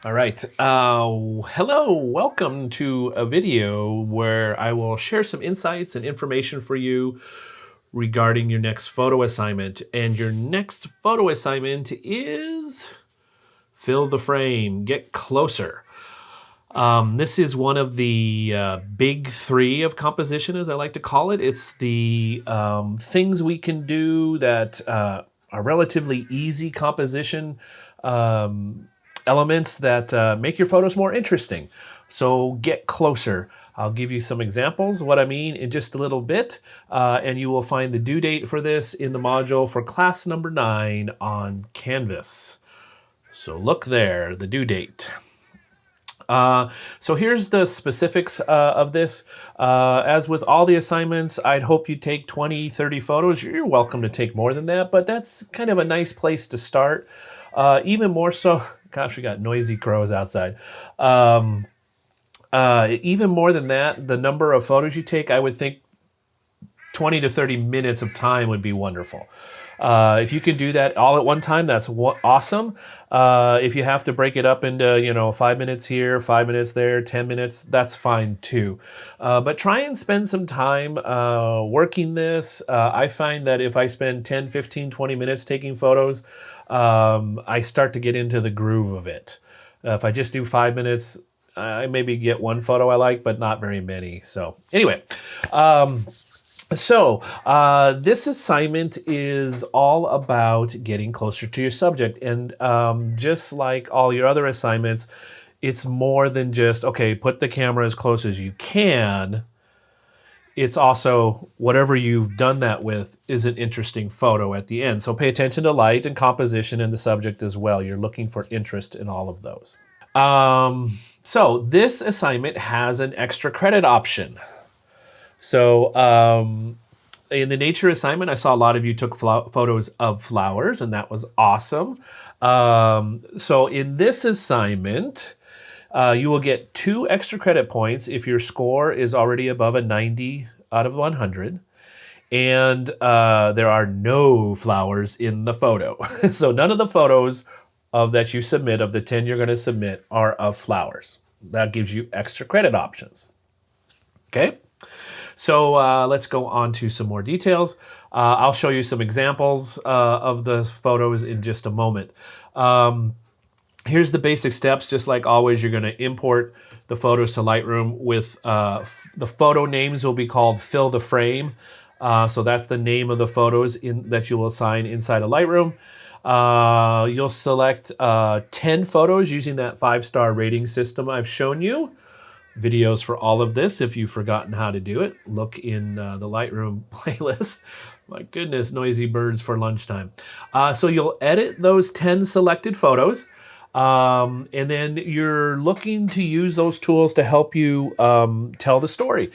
All right. Hello. Welcome to a video where I will share some insights and information for you regarding your next photo assignment. And your next photo assignment is fill the frame, get closer. This is one of the big three of composition, as I like to call it. It's the things we can do that are relatively easy composition um, elements that make your photos more interesting. So get closer. I'll give you some examples of what I mean in just a little bit, and you will find the due date for this in the module for class number 9 on Canvas. So look there, the due date. So here's the specifics of this. As with all the assignments, I'd hope you take 20, 30 photos. You're welcome to take more than that, but that's kind of a nice place to start. Even more so, gosh, we got noisy crows outside. Even more than that, the number of photos you take, I would think 20 to 30 minutes of time would be wonderful. If you can do that all at one time, that's awesome. If you have to break it up into, 5 minutes here, 5 minutes there, 10 minutes, that's fine too. But try and spend some time working this. I find that if I spend 10, 15, 20 minutes taking photos, I start to get into the groove of it. If I just do 5 minutes, I maybe get one photo I like, but not very many. So anyway, this assignment is all about getting closer to your subject. And just like all your other assignments, it's more than just, okay, put the camera as close as you can. It's also whatever you've done that with is an interesting photo at the end. So pay attention to light and composition and the subject as well. You're looking for interest in all of those. So this assignment has an extra credit option. So in the nature assignment, I saw a lot of you took photos of flowers, and that was awesome. So in this assignment, you will get 2 extra credit points if your score is already above a 90 out of 100. And there are no flowers in the photo. So none of the photos that you submit, of the 10 you're going to submit, are of flowers. That gives you extra credit options. Okay. So let's go on to some more details. I'll show you some examples of the photos in just a moment. Here's the basic steps. Just like always, you're going to import the photos to Lightroom with the photo names will be called fill the frame. So that's the name of the photos that you will assign inside of Lightroom. You'll select 10 photos using that 5-star rating system I've shown you. Videos for all of this. If you've forgotten how to do it, look in the Lightroom playlist. My goodness, noisy birds for lunchtime. So you'll edit those 10 selected photos, and then you're looking to use those tools to help you tell the story.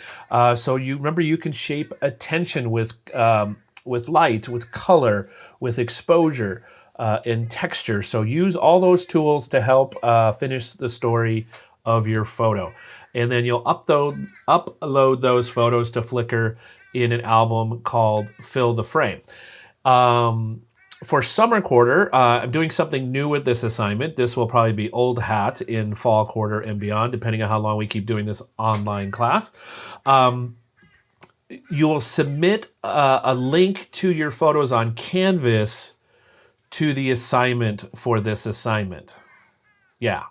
So you remember, you can shape attention with light, with color, with exposure, and texture. So use all those tools to help finish the story of your photo. And then you'll upload those photos to Flickr in an album called Fill the Frame. For summer quarter, I'm doing something new with this assignment. This will probably be old hat in fall quarter and beyond, depending on how long we keep doing this online class. You will submit a link to your photos on Canvas to the assignment for this assignment. Yeah.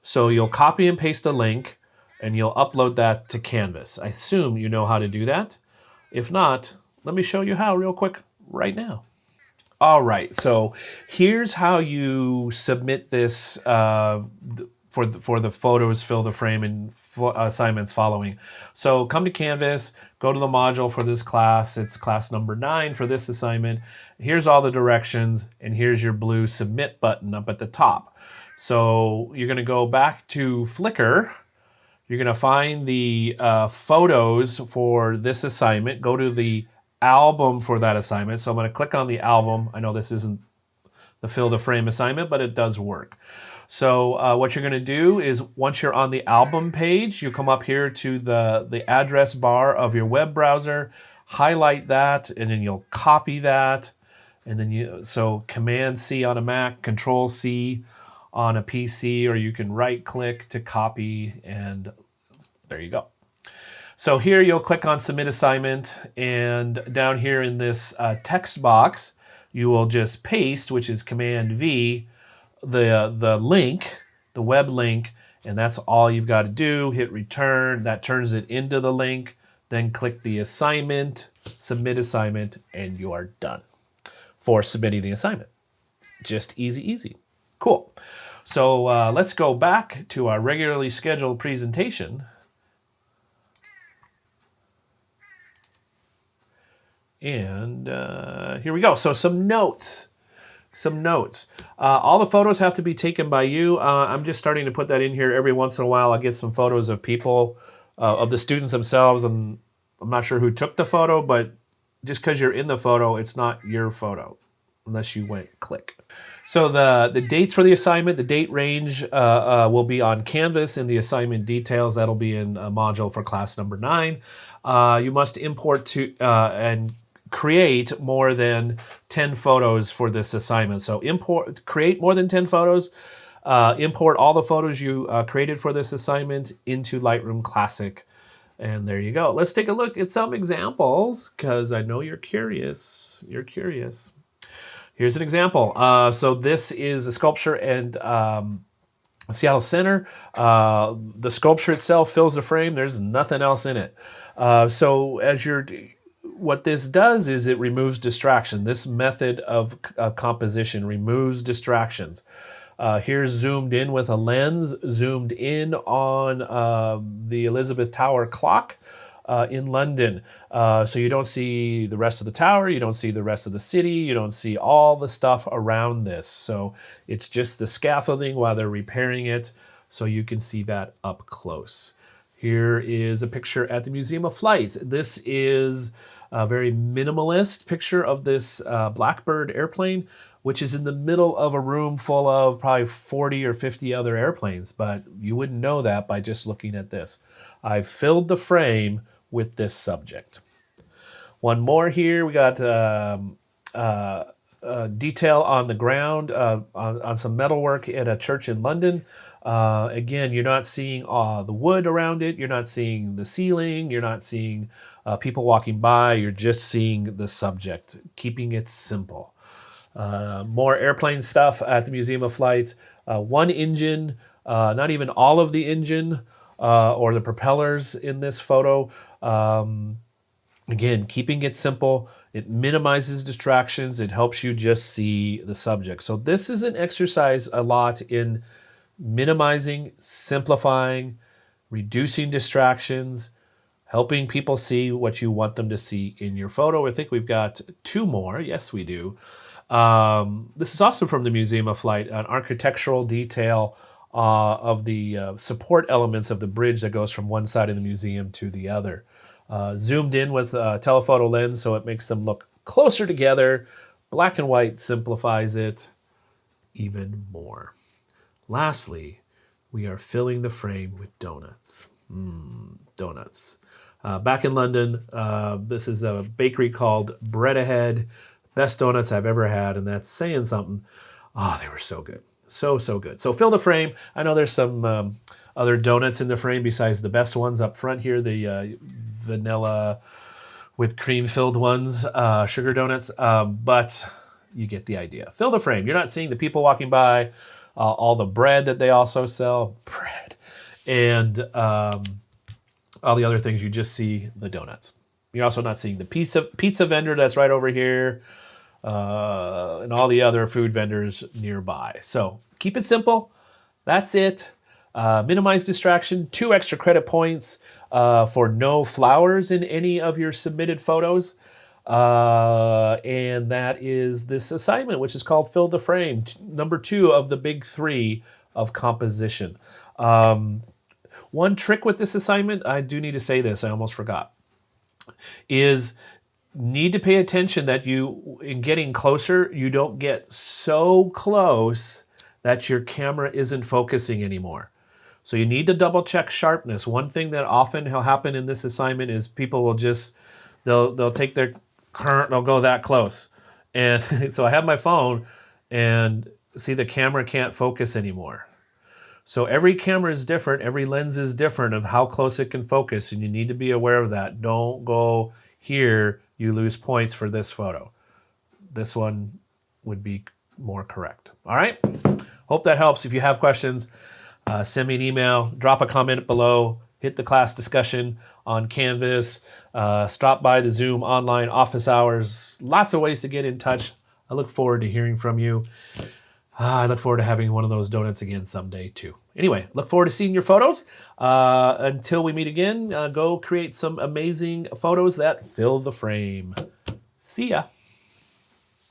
So you'll copy and paste a link, and you'll upload that to Canvas. I assume you know how to do that. If not, let me show you how real quick right now. All right, so here's how you submit this for the photos, fill the frame, and assignments following. So come to Canvas, go to the module for this class. It's class number 9 for this assignment. Here's all the directions, and here's your blue submit button up at the top. So you're going to go back to Flickr. You're going to find the photos for this assignment. Go to the album for that assignment. So I'm going to click on the album. I know this isn't the fill the frame assignment, but it does work. So what you're going to do is, once you're on the album page, you come up here to the address bar of your web browser, highlight that, and then you'll copy that. And then so Command C on a Mac, Control C on a PC, or you can right click to copy, and there you go. So here you'll click on submit assignment, and down here in this text box, you will just paste, which is Command V, the link, the web link, and that's all you've got to do. Hit return, that turns it into the link, then click the assignment, submit assignment, and you are done for submitting the assignment. Just easy, easy. Cool. So let's go back to our regularly scheduled presentation. And here we go. So some notes. All the photos have to be taken by you. I'm just starting to put that in here every once in a while. I'll get some photos of people, of the students themselves, and I'm not sure who took the photo, but just because you're in the photo, it's not your photo unless you went click. So the dates for the assignment, the date range will be on Canvas in the assignment details. That'll be in a module for class number 9. You must import to and create more than 10 photos for this assignment. So create more than 10 photos, import all the photos you created for this assignment into Lightroom Classic. And there you go. Let's take a look at some examples, because I know you're curious. Here's an example. So this is a sculpture and Seattle Center. The sculpture itself fills the frame. There's nothing else in it. So what this does is it removes distraction. This method of composition removes distractions. Here's zoomed in with a lens, zoomed in on the Elizabeth Tower clock in London. So you don't see the rest of the tower, you don't see the rest of the city, you don't see all the stuff around this. So it's just the scaffolding while they're repairing it, so you can see that up close. Here is a picture at the Museum of Flight. This is a very minimalist picture of this Blackbird airplane, which is in the middle of a room full of probably 40 or 50 other airplanes, but you wouldn't know that by just looking at this. I've filled the frame with this subject. One more here. We got detail on the ground on some metalwork at a church in London. Again, you're not seeing the wood around it. You're not seeing the ceiling. You're not seeing people walking by. You're just seeing the subject, keeping it simple. More airplane stuff at the Museum of Flight. One engine, not even all of the engine or the propellers in this photo. Again, keeping it simple. It minimizes distractions. It helps you just see the subject. So this is an exercise a lot in minimizing, simplifying, reducing distractions, helping people see what you want them to see in your photo. I think we've got 2 more. Yes, we do. This is also from the Museum of Flight, an architectural detail of the support elements of the bridge that goes from one side of the museum to the other. Zoomed in with a telephoto lens, so it makes them look closer together. Black and white simplifies it even more. Lastly, we are filling the frame with donuts. Donuts. Back in London, this is a bakery called Bread Ahead. Best donuts I've ever had, and that's saying something. Oh, they were so good. So good. So fill the frame. I know there's some other donuts in the frame besides the best ones up front here, the vanilla whipped cream filled ones, sugar donuts, but you get the idea. Fill the frame. You're not seeing the people walking by, all the bread that they also sell, and all the other things. You just see the donuts. You're also not seeing the pizza vendor that's right over here, and all the other food vendors nearby. So keep it simple. That's it. Minimize distraction. 2 extra credit points for no flowers in any of your submitted photos. And that is this assignment, which is called Fill the Frame, number 2 of the big 3 of composition. One trick with this assignment, I do need to say this, I almost forgot, is need to pay attention that you, in getting closer, you don't get so close that your camera isn't focusing anymore. So you need to double check sharpness. One thing that often will happen in this assignment is people will just, they'll take their current, they'll go that close. And so I have my phone and see the camera can't focus anymore. So every camera is different, every lens is different of how close it can focus, and you need to be aware of that. Don't go here, you lose points for this photo. This one would be more correct. All right? Hope that helps. If you have questions, send me an email, drop a comment below, hit the class discussion on Canvas, stop by the Zoom online office hours. Lots of ways to get in touch. I look forward to hearing from you. I look forward to having one of those donuts again someday too. Anyway, look forward to seeing your photos. Until we meet again, go create some amazing photos that fill the frame. See ya.